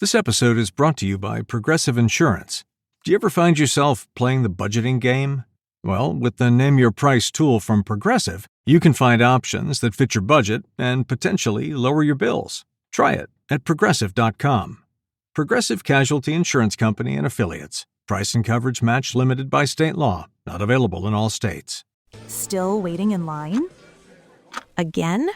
This episode is brought to you by Progressive Insurance. Do you ever find yourself playing the budgeting game? Well, with the Name Your Price tool from Progressive, you can find options that fit your budget and potentially lower your bills. Try it at Progressive.com. Progressive Casualty Insurance Company and Affiliates. Price and coverage match limited by state law. Not available in all states. Still waiting in line? Again?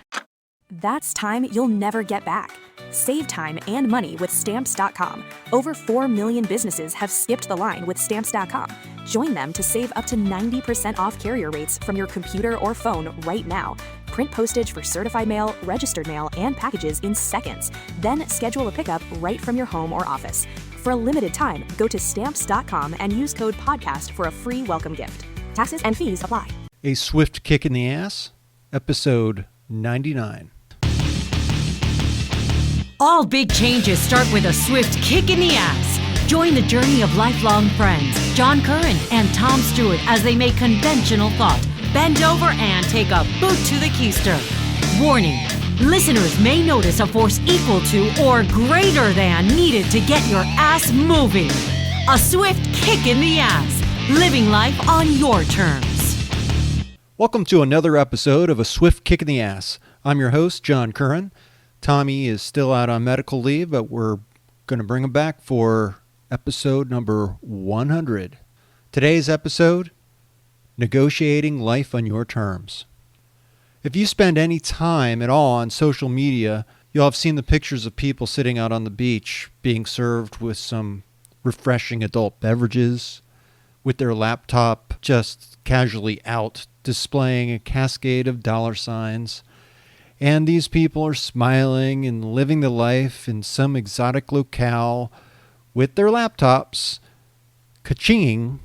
That's time you'll never get back. Save time and money with Stamps.com. Over 4 million businesses have skipped the line with Stamps.com. Join them to save up to 90% off carrier rates from your computer or phone right now. Print postage for certified mail, registered mail, and packages in seconds. Then schedule a pickup right from your home or office. For a limited time, go to Stamps.com and use code PODCAST for a free welcome gift. Taxes and fees apply. A Swift Kick in the Ass, episode 99. All big changes start with a swift kick in the ass. Join the journey of lifelong friends, John Curran and Tom Stewart, as they make conventional thought bend over and take a boot to the keister. Warning, listeners may notice a force equal to or greater than needed to get your ass moving. A swift kick in the ass, living life on your terms. Welcome to another episode of A Swift Kick in the Ass. I'm your host, John Curran. Tommy is still out on medical leave, but we're going to bring him back for episode number 100. Today's episode, Negotiating Life on Your Terms. If you spend any time at all on social media, you'll have seen the pictures of people sitting out on the beach being served with some refreshing adult beverages, with their laptop just casually out, displaying a cascade of dollar signs. And these people are smiling and living the life in some exotic locale with their laptops, ka-ching,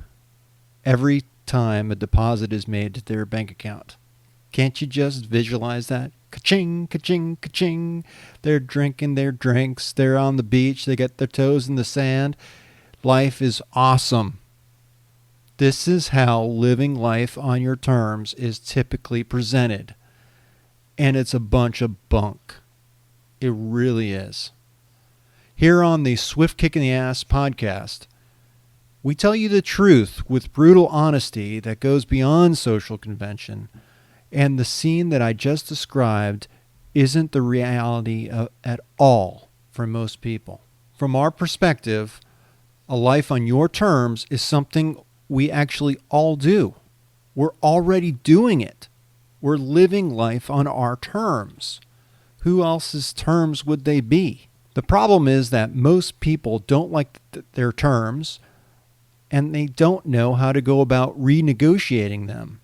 every time a deposit is made to their bank account. Can't you just visualize that? Ka-ching, ka-ching, ka-ching. They're drinking their drinks. They're on the beach. They get their toes in the sand. Life is awesome. This is how living life on your terms is typically presented. And it's a bunch of bunk. It really is. Here on the Swift Kick in the Ass podcast, we tell you the truth with brutal honesty that goes beyond social convention. And the scene that I just described isn't the reality at all for most people. From our perspective, a life on your terms is something we actually all do. We're already doing it. We're living life on our terms. Who else's terms would they be? The problem is that most people don't like their terms, and they don't know how to go about renegotiating them,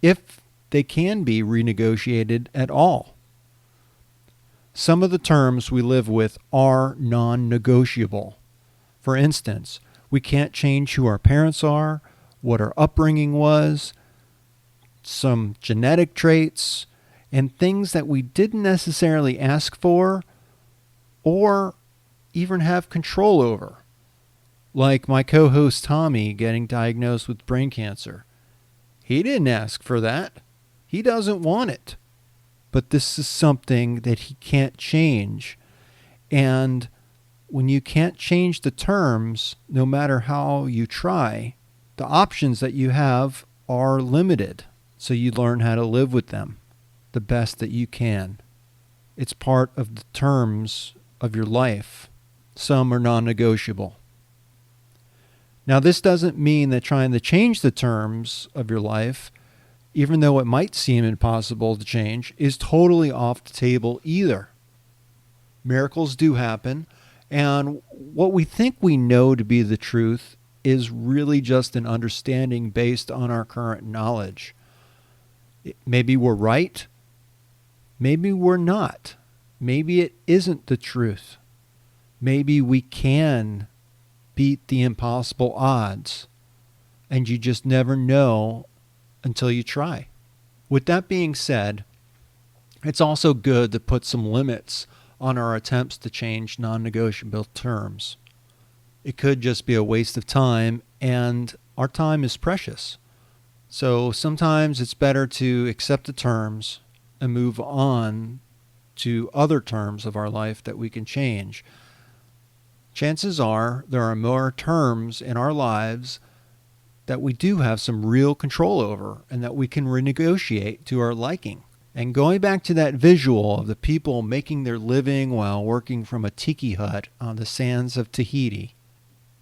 if they can be renegotiated at all. Some of the terms we live with are non-negotiable. For instance, we can't change who our parents are, what our upbringing was, some genetic traits, and things that we didn't necessarily ask for or even have control over. Like my co-host Tommy getting diagnosed with brain cancer. He didn't ask for that. He doesn't want it. But this is something that he can't change. And when you can't change the terms, no matter how you try, the options that you have are limited. So you learn how to live with them the best that you can. It's part of the terms of your life. Some are non-negotiable. Now, this doesn't mean that trying to change the terms of your life, even though it might seem impossible to change, is totally off the table either. Miracles do happen, and what we think we know to be the truth is really just an understanding based on our current knowledge. Maybe we're right. Maybe we're not. Maybe it isn't the truth. Maybe we can beat the impossible odds, and you just never know until you try. With that being said, it's also good to put some limits on our attempts to change non-negotiable terms. It could just be a waste of time, and our time is precious. So sometimes it's better to accept the terms and move on to other terms of our life that we can change. chances are there are more terms in our lives that we do have some real control over and that we can renegotiate to our liking. And going back to that visual of the people making their living while working from a tiki hut on the sands of Tahiti,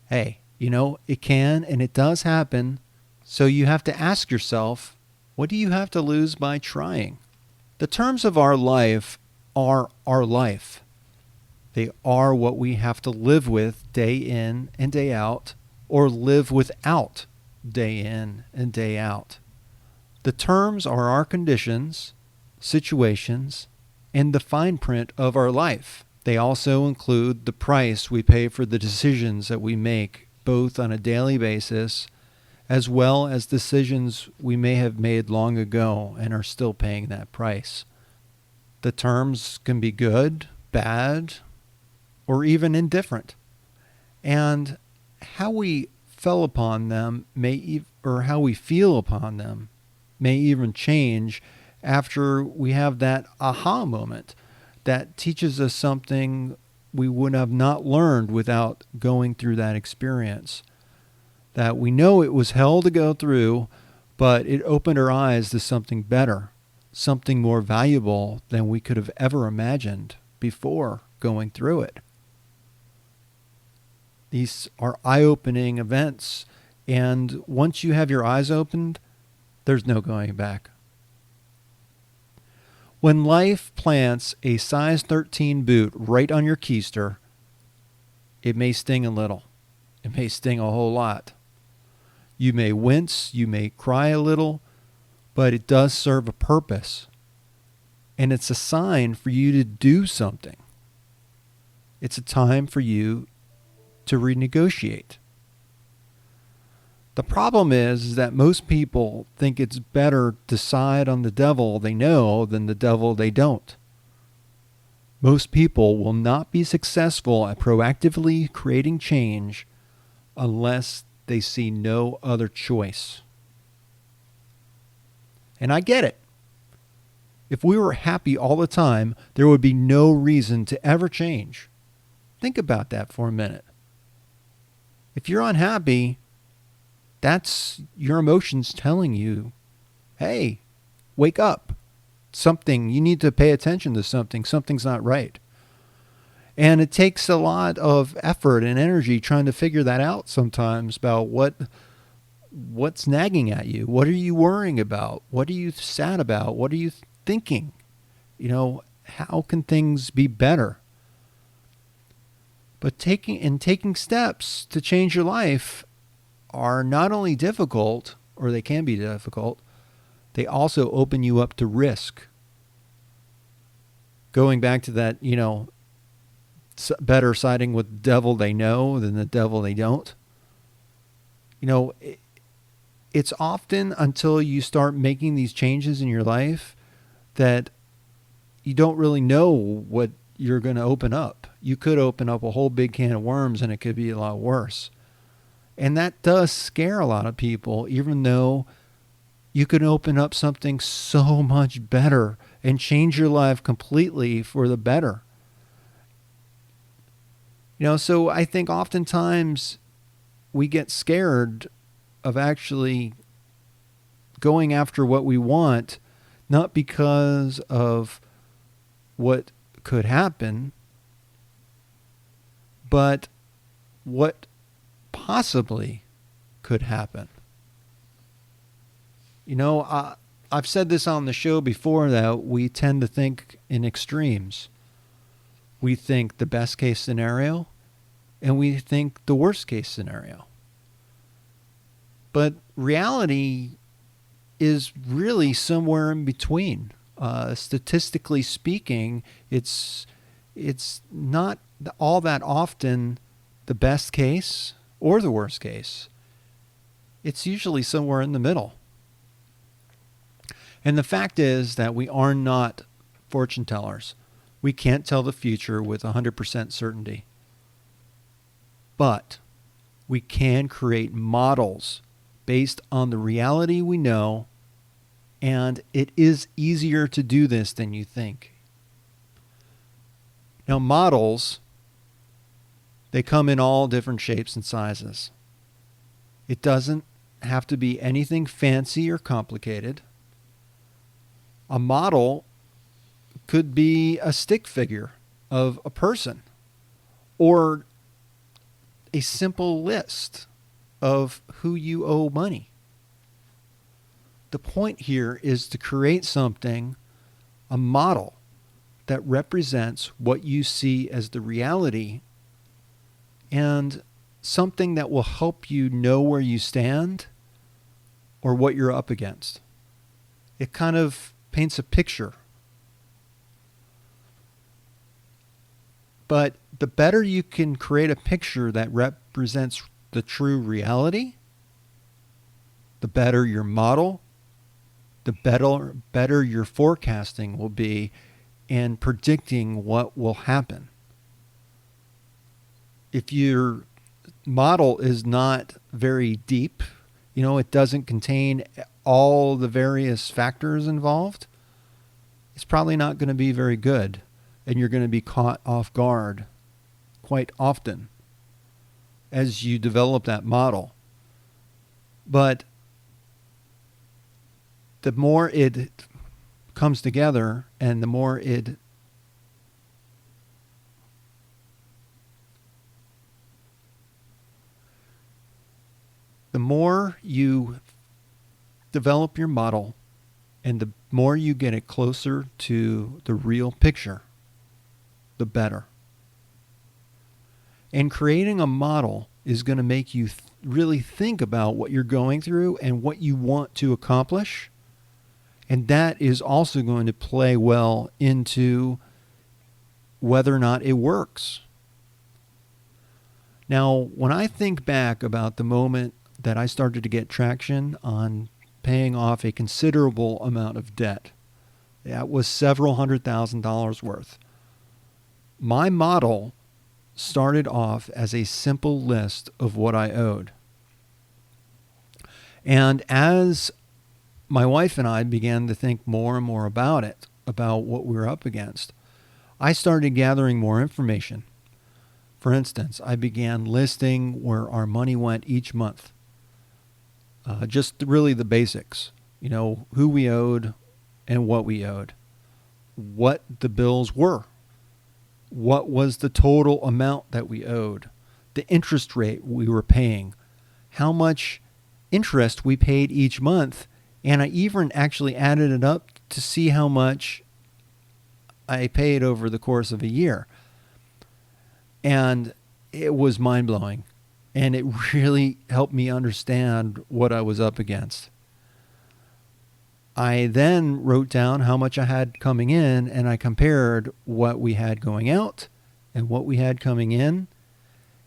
hey, it can and it does happen. So you have to ask yourself, what do you have to lose by trying? The terms of our life are our life. They are what we have to live with day in and day out, or live without day in and day out. The terms are our conditions, situations, and the fine print of our life. They also include the price we pay for the decisions that we make, both on a daily basis, as well as decisions we may have made long ago and are still paying that price. The terms can be good, bad, or even indifferent. And how we fell upon them or how we feel upon them may even change after we have that aha moment that teaches us something we would have not learned without going through that experience. That we know it was hell to go through, but it opened our eyes to something better, something more valuable than we could have ever imagined before going through it. These are eye-opening events, and once you have your eyes opened, there's no going back. When life plants a size 13 boot right on your keister, it may sting a little. It may sting a whole lot. You may wince, you may cry a little, but it does serve a purpose. And it's a sign for you to do something. It's a time for you to renegotiate. The problem is that most people think it's better to side on the devil they know than the devil they don't. Most people will not be successful at proactively creating change unless they see no other choice. And I get it. If we were happy all the time, there would be no reason to ever change. Think about that for a minute. If you're unhappy, that's your emotions telling you, hey, wake up. You need to pay attention to something. Something's not right. And it takes a lot of effort and energy trying to figure that out sometimes about what's nagging at you. What are you worrying about? What are you sad about? What are you thinking? How can things be better? But taking steps to change your life are not only difficult, or they can be difficult, they also open you up to risk. Going back to that, better siding with the devil they know than the devil they don't. It's often until you start making these changes in your life that you don't really know what you're going to open up. You could open up a whole big can of worms and it could be a lot worse. And that does scare a lot of people, even though you could open up something so much better and change your life completely for the better. So I think oftentimes we get scared of actually going after what we want, not because of what could happen, but what possibly could happen. I've said this on the show before that we tend to think in extremes. We think the best case scenario and we think the worst case scenario. But reality is really somewhere in between. Statistically speaking, it's not all that often the best case or the worst case. It's usually somewhere in the middle. And the fact is that we are not fortune tellers. We can't tell the future with 100% certainty. But we can create models based on the reality we know, and it is easier to do this than you think. Now, models They come in all different shapes and sizes. It doesn't have to be anything fancy or complicated. A model could be a stick figure of a person or a simple list of who you owe money. The point here is to create something, a model, that represents what you see as the reality and something that will help you know where you stand or what you're up against. It kind of paints a picture. But the better you can create a picture that represents the true reality, the better your model, the better your forecasting will be in predicting what will happen. If your model is not very deep, it doesn't contain all the various factors involved, it's probably not going to be very good, and you're going to be caught off guard quite often as you develop that model. But the more it comes together and the more you develop your model and the more you get it closer to the real picture, the better. And creating a model is going to make you really think about what you're going through and what you want to accomplish. And that is also going to play well into whether or not it works. Now, when I think back about the moment that I started to get traction on paying off a considerable amount of debt, that was several $100,000 worth. My model started off as a simple list of what I owed. And as my wife and I began to think more and more about it, about what we were up against, I started gathering more information. For instance, I began listing where our money went each month. Just really the basics, who we owed and what we owed, what the bills were, what was the total amount that we owed, the interest rate we were paying, how much interest we paid each month, and I even actually added it up to see how much I paid over the course of a year. And it was mind-blowing. And it really helped me understand what I was up against. I then wrote down how much I had coming in, and I compared what we had going out and what we had coming in.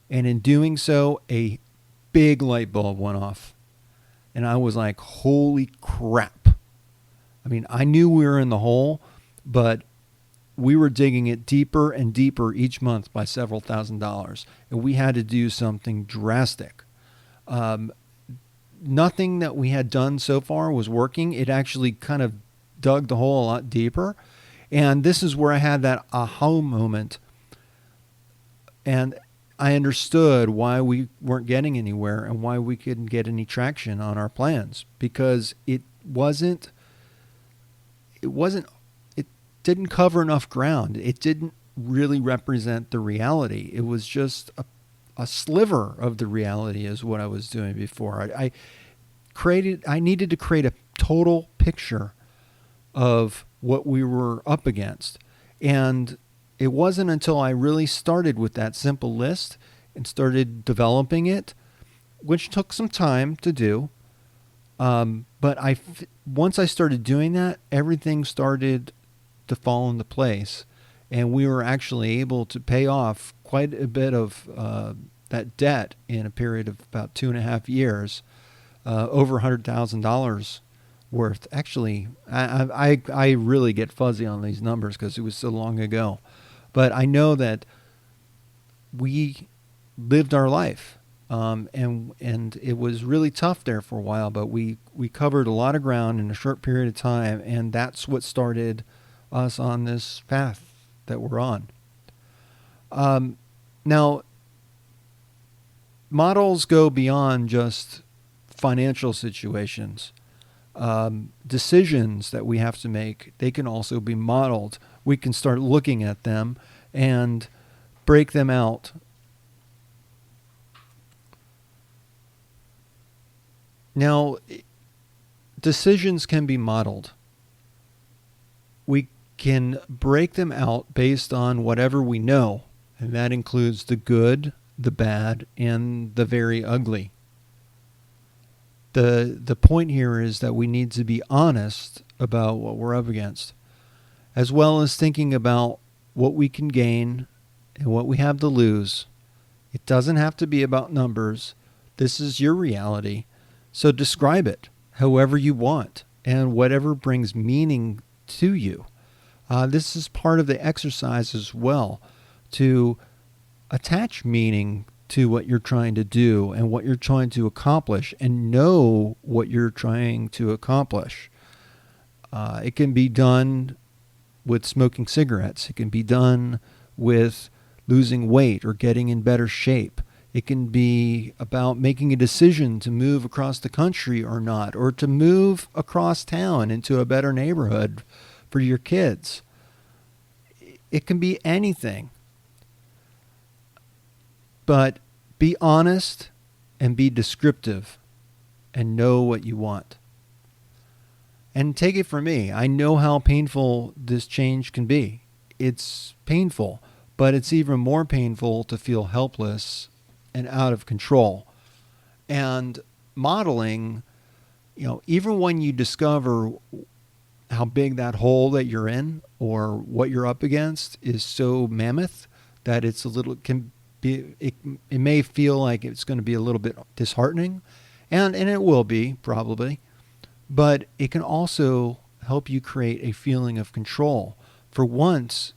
And in doing so, a big light bulb went off. And I was like, holy crap. I mean, I knew we were in the hole, but we were digging it deeper and deeper each month by several $1,000s. And we had to do something drastic. Nothing that we had done so far was working. It actually kind of dug the hole a lot deeper. And this is where I had that aha moment. And I understood why we weren't getting anywhere and why we couldn't get any traction on our plans, because it didn't cover enough ground. It didn't really represent the reality. It was just a sliver of the reality is what I was doing before. I needed to create a total picture of what we were up against. And it wasn't until I really started with that simple list and started developing it, which took some time to do. But once I started doing that, everything started to fall into place. And we were actually able to pay off quite a bit of that debt in a period of about 2.5 years, over $100,000 worth. Actually, I really get fuzzy on these numbers because it was so long ago. But I know that we lived our life, and it was really tough there for a while, but we covered a lot of ground in a short period of time, and that's what started us on this path that we're on. Now, models go beyond just financial situations. Decisions that we have to make, they can also be modeled. We can start looking at them and break them out. Now, decisions can be modeled. We can break them out based on whatever we know, and that includes the good, the bad, and the very ugly. The point here is that we need to be honest about what we're up against, as well as thinking about what we can gain and what we have to lose. It doesn't have to be about numbers. This is your reality. So describe it however you want and whatever brings meaning to you. This is part of the exercise as well, to attach meaning to what you're trying to do and what you're trying to accomplish, and know what you're trying to accomplish. It can be done with smoking cigarettes. It can be done with losing weight or getting in better shape. It can be about making a decision to move across the country or not, or to move across town into a better neighborhood for your kids. It can be anything. But be honest and be descriptive and know what you want. And take it from me, I know how painful this change can be. It's painful, but it's even more painful to feel helpless and out of control. And modeling, even when you discover how big that hole that you're in or what you're up against is so mammoth that it's it may feel like it's going to be a little bit disheartening, and it will be probably, but it can also help you create a feeling of control. For once,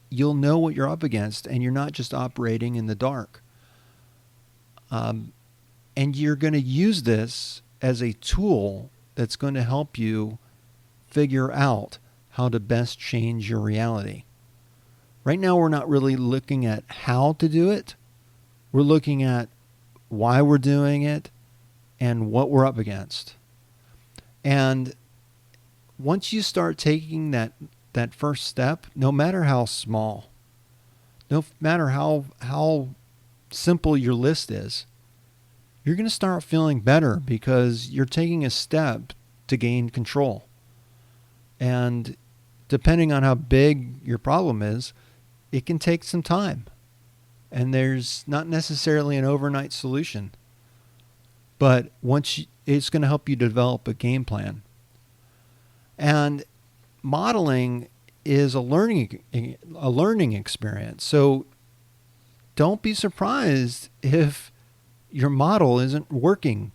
you'll know what you're up against, and you're not just operating in the dark. And you're going to use this as a tool that's going to help you figure out how to best change your reality. Right now, we're not really looking at how to do it. We're looking at why we're doing it and what we're up against. And once you start taking that first step, no matter how small, no matter how simple your list is, you're going to start feeling better because you're taking a step to gain control. And depending on how big your problem is, it can take some time. And there's not necessarily an overnight solution. But it's going to help you develop a game plan. And modeling is a learning experience. So don't be surprised if your model isn't working.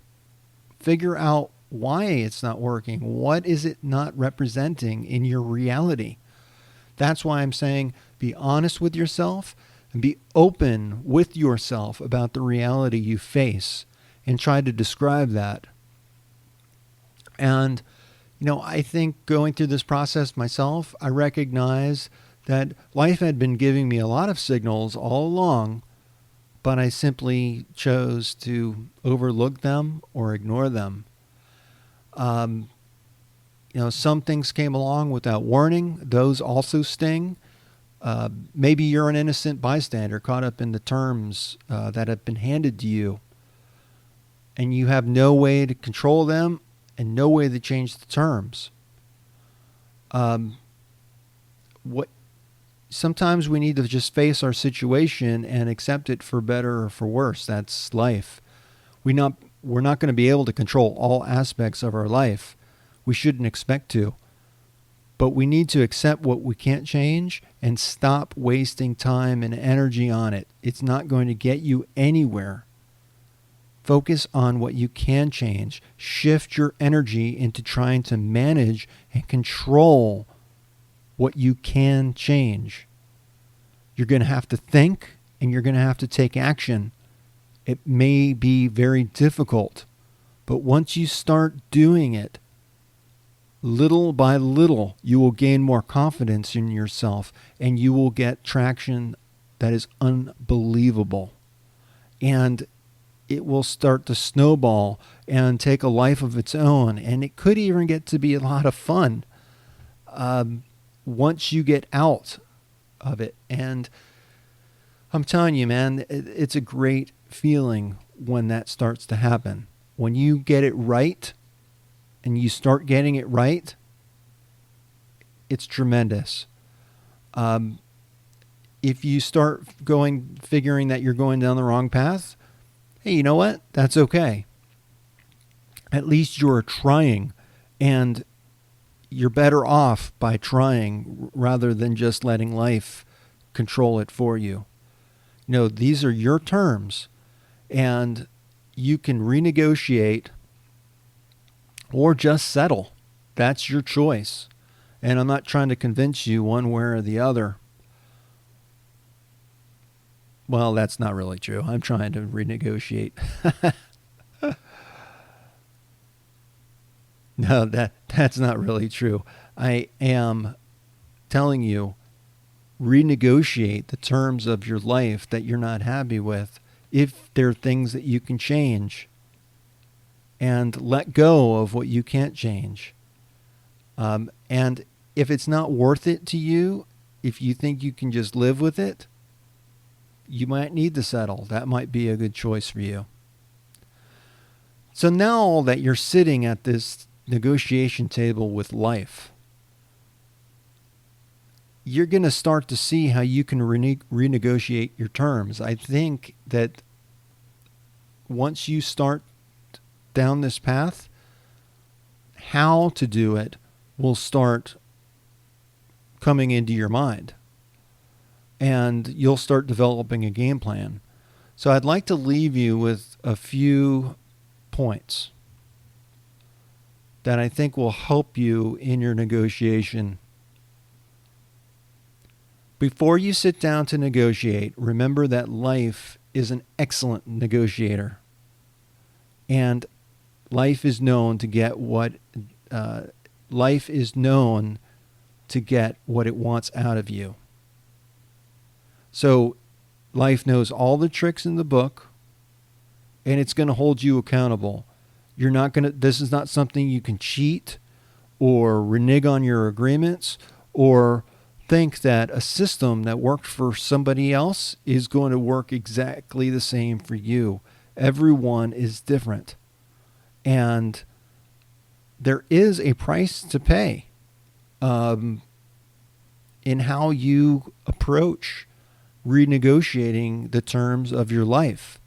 Figure out why it's not working. What is it not representing in your reality? That's why I'm saying be honest with yourself and be open with yourself about the reality you face and try to describe that. And, I think going through this process myself, I recognize that life had been giving me a lot of signals all along, but I simply chose to overlook them or ignore them. Some things came along without warning. Those also sting. Maybe you're an innocent bystander caught up in the terms that have been handed to you, and you have no way to control them and no way to change the terms. Sometimes we need to just face our situation and accept it for better or for worse. That's life. We're not going to be able to control all aspects of our life. We shouldn't expect to. But we need to accept what we can't change and stop wasting time and energy on it. It's not going to get you anywhere. Focus on what you can change. Shift your energy into trying to manage and control what you can change. You're going to have to think, and you're going to have to take action. It may be very difficult, but once you start doing it, little by little, you will gain more confidence in yourself, and you will get traction that is unbelievable. And it will start to snowball and take a life of its own. And it could even get to be a lot of fun once you get out of it. And I'm telling you, man, it's a great feeling when that starts to happen. When you get it right and you start getting it right, it's tremendous. If you start figuring that you're going down the wrong path, hey, you know what? That's okay. At least you're trying, and you're better off by trying rather than just letting life control it for you. You know, these are your terms, and you can renegotiate or just settle. That's your choice. And I'm not trying to convince you one way or the other. Well, that's not really true. I'm trying to renegotiate. No, that's not really true. I am telling you, renegotiate the terms of your life that you're not happy with if there are things that you can change, and let go of what you can't change. And if it's not worth it to you, if you think you can just live with it, you might need to settle. That might be a good choice for you. So now that you're sitting at this negotiation table with life, you're going to start to see how you can renegotiate your terms. I think that once you start down this path, how to do it will start coming into your mind, and you'll start developing a game plan. So I'd like to leave you with a few points that I think will help you in your negotiation. Before you sit down to negotiate, remember that life is an excellent negotiator, and life is known to get what it wants out of you. So life knows all the tricks in the book, and it's going to hold you accountable. This is not something you can cheat or renege on your agreements or think that a system that worked for somebody else is going to work exactly the same for you. Everyone is different. And there is a price to pay in how you approach renegotiating the terms of your life.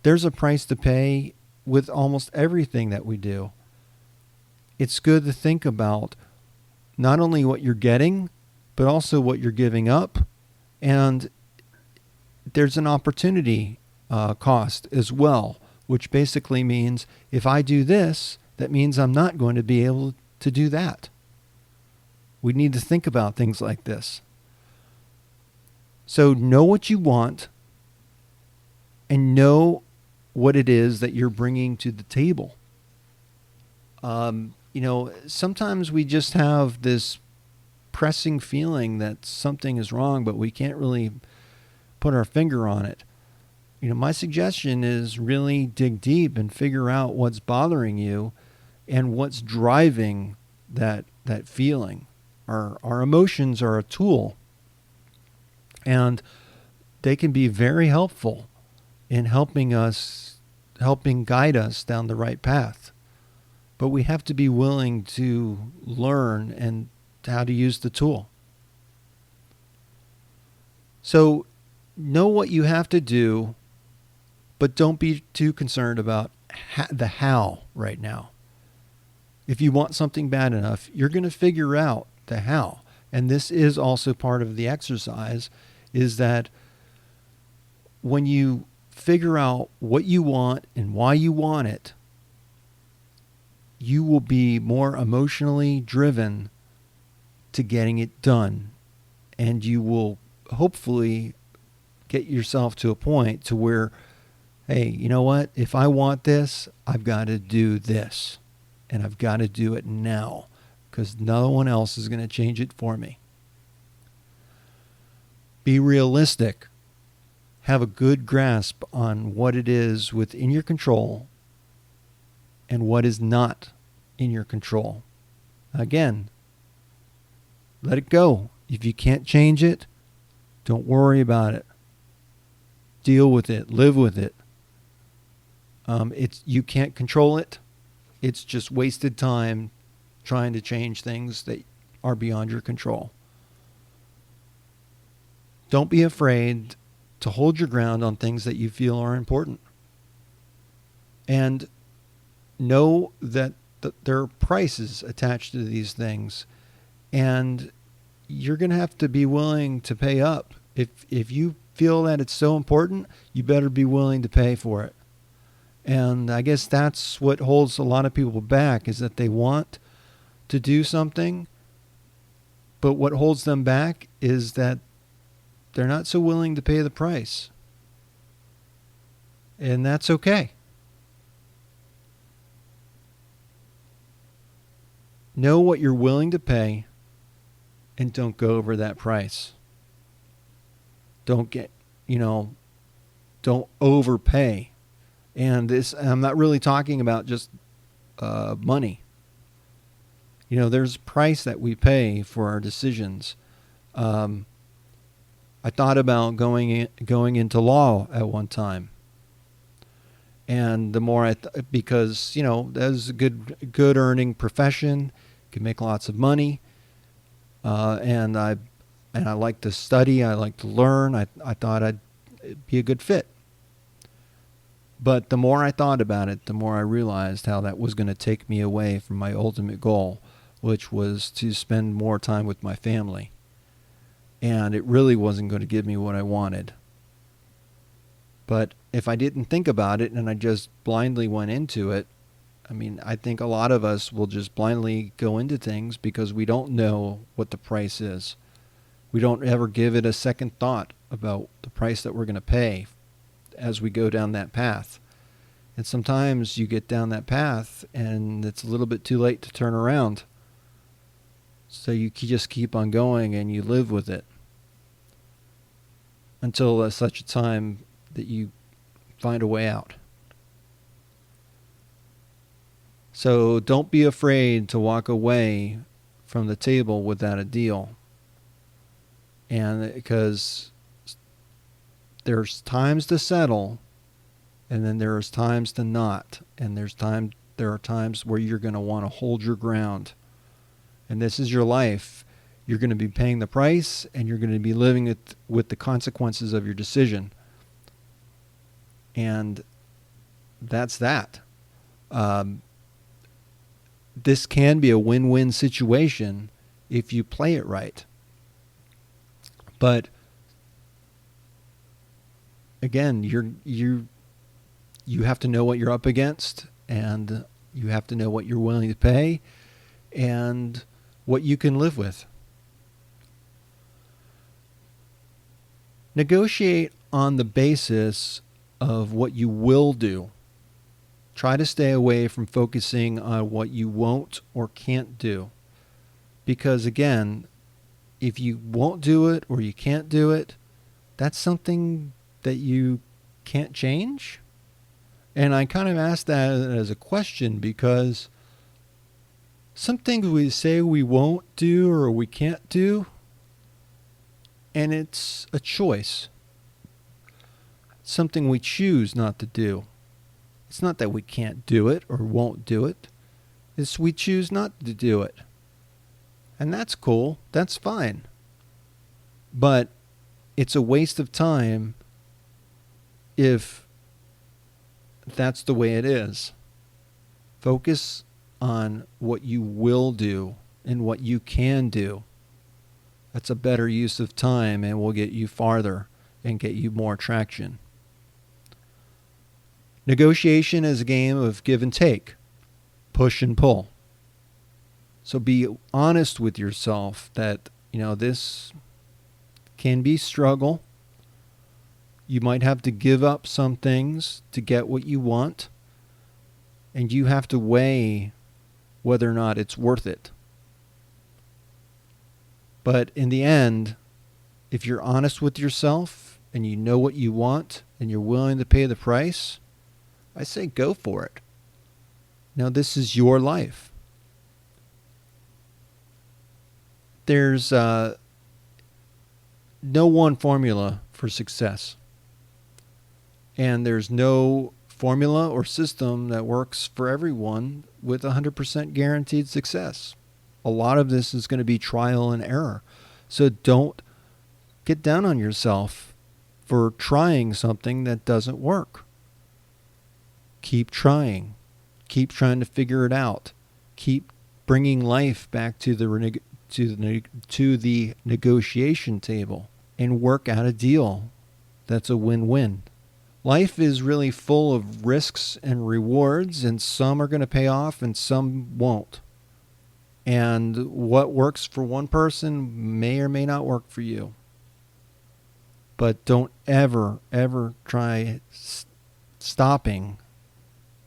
There's a price to pay with almost everything that we do. It's good to think about not only what you're getting, but also what you're giving up. And there's an opportunity cost as well, which basically means if I do this, that means I'm not going to be able to do that. We need to think about things like this. So know what you want and know what it is that you're bringing to the table. Sometimes we just have this pressing feeling that something is wrong, but we can't really put our finger on it. My suggestion is really dig deep and figure out what's bothering you and what's driving that feeling. Our emotions are a tool, and they can be very helpful in helping guide us down the right path. But we have to be willing to learn and how to use the tool. So know what you have to do, but don't be too concerned about the how right now. If you want something bad enough, you're going to figure out the how. And this is also part of the exercise, is that when you figure out what you want and why you want it, you will be more emotionally driven to getting it done. And you will hopefully get yourself to a point to where, hey, you know what? If I want this, I've got to do this. And I've got to do it now, because no one else is going to change it for me. Be realistic. have a good grasp on what it is within your control and what is not in your control. Again, let it go. If you can't change it, don't worry about it. Deal with it. Live with it. You can't control it. It's just wasted time trying to change things that are beyond your control. Don't be afraid to hold your ground on things that you feel are important. And know that there are prices attached to these things. And you're going to have to be willing to pay up. If you feel that it's so important, you better be willing to pay for it. And I guess that's what holds a lot of people back, is that they want to do something, but what holds them back is that they're not so willing to pay the price. And that's okay. Know what you're willing to pay and don't go over that price. Don't don't overpay. And I'm not really talking about just money. There's a price that we pay for our decisions. I thought about going into law at one time. And the more because, that's a good earning profession, can make lots of money. And I like to study, I like to learn. I thought I'd be a good fit. But the more I thought about it, the more I realized how that was going to take me away from my ultimate goal, which was to spend more time with my family. And it really wasn't going to give me what I wanted. But if I didn't think about it and I just blindly went into it, I think a lot of us will just blindly go into things because we don't know what the price is. We don't ever give it a second thought about the price that we're going to pay as we go down that path. And sometimes you get down that path and it's a little bit too late to turn around. So you just keep on going and you live with it until such a time that you find a way out. So don't be afraid to walk away from the table without a deal. And because there's times to settle, and then there's times to not. And there are times where you're going to want to hold your ground. And this is your life. You're going to be paying the price, and you're going to be living it with the consequences of your decision. And that's that. This can be a win-win situation if you play it right. But again, you have to know what you're up against, and you have to know what you're willing to pay and what you can live with. Negotiate on the basis of what you will do. Try to stay away from focusing on what you won't or can't do. Because again, if you won't do it or you can't do it, that's something that you can't change. And I kind of ask that as a question because some things we say we won't do or we can't do, and it's a choice. Something we choose not to do. It's not that we can't do it or won't do it. It's we choose not to do it. And that's cool. That's fine. But it's a waste of time if that's the way it is. Focus on what you will do and what you can do. That's a better use of time and will get you farther and get you more traction. Negotiation is a game of give and take, push and pull. So be honest with yourself that, this can be struggle. You might have to give up some things to get what you want, and you have to weigh whether or not it's worth it. But in the end, if you're honest with yourself and you know what you want and you're willing to pay the price, I say go for it. Now, this is your life. There's no one formula for success. And there's no formula or system that works for everyone with 100% guaranteed success. A lot of this is going to be trial and error. So don't get down on yourself for trying something that doesn't work. Keep trying. Keep trying to figure it out. Keep bringing life back to the negotiation table and work out a deal that's a win-win. Life is really full of risks and rewards, and some are going to pay off and some won't. And what works for one person may or may not work for you. But don't ever try stopping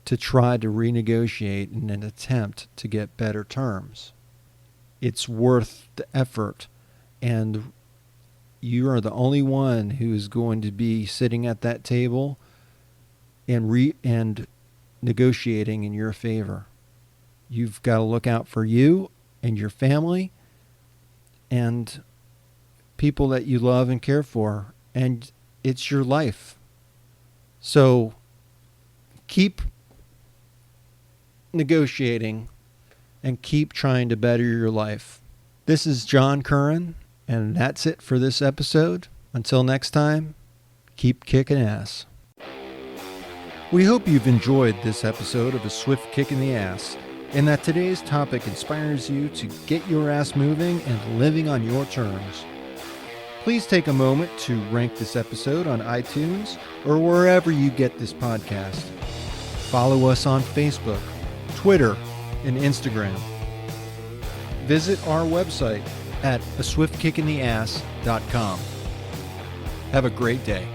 to try to renegotiate in an attempt to get better terms. It's worth the effort, and you are the only one who is going to be sitting at that table and negotiating in your favor. You've got to look out for you and your family and people that you love and care for, and it's your life. So keep negotiating and keep trying to better your life. This is John Curran, and that's it for this episode. Until next time, keep kicking ass. We hope you've enjoyed this episode of A Swift Kick in the Ass, and that today's topic inspires you to get your ass moving and living on your terms. Please take a moment to rank this episode on iTunes or wherever you get this podcast. Follow us on Facebook, Twitter, and Instagram. Visit our website at aswiftkickintheass.com. Have a great day.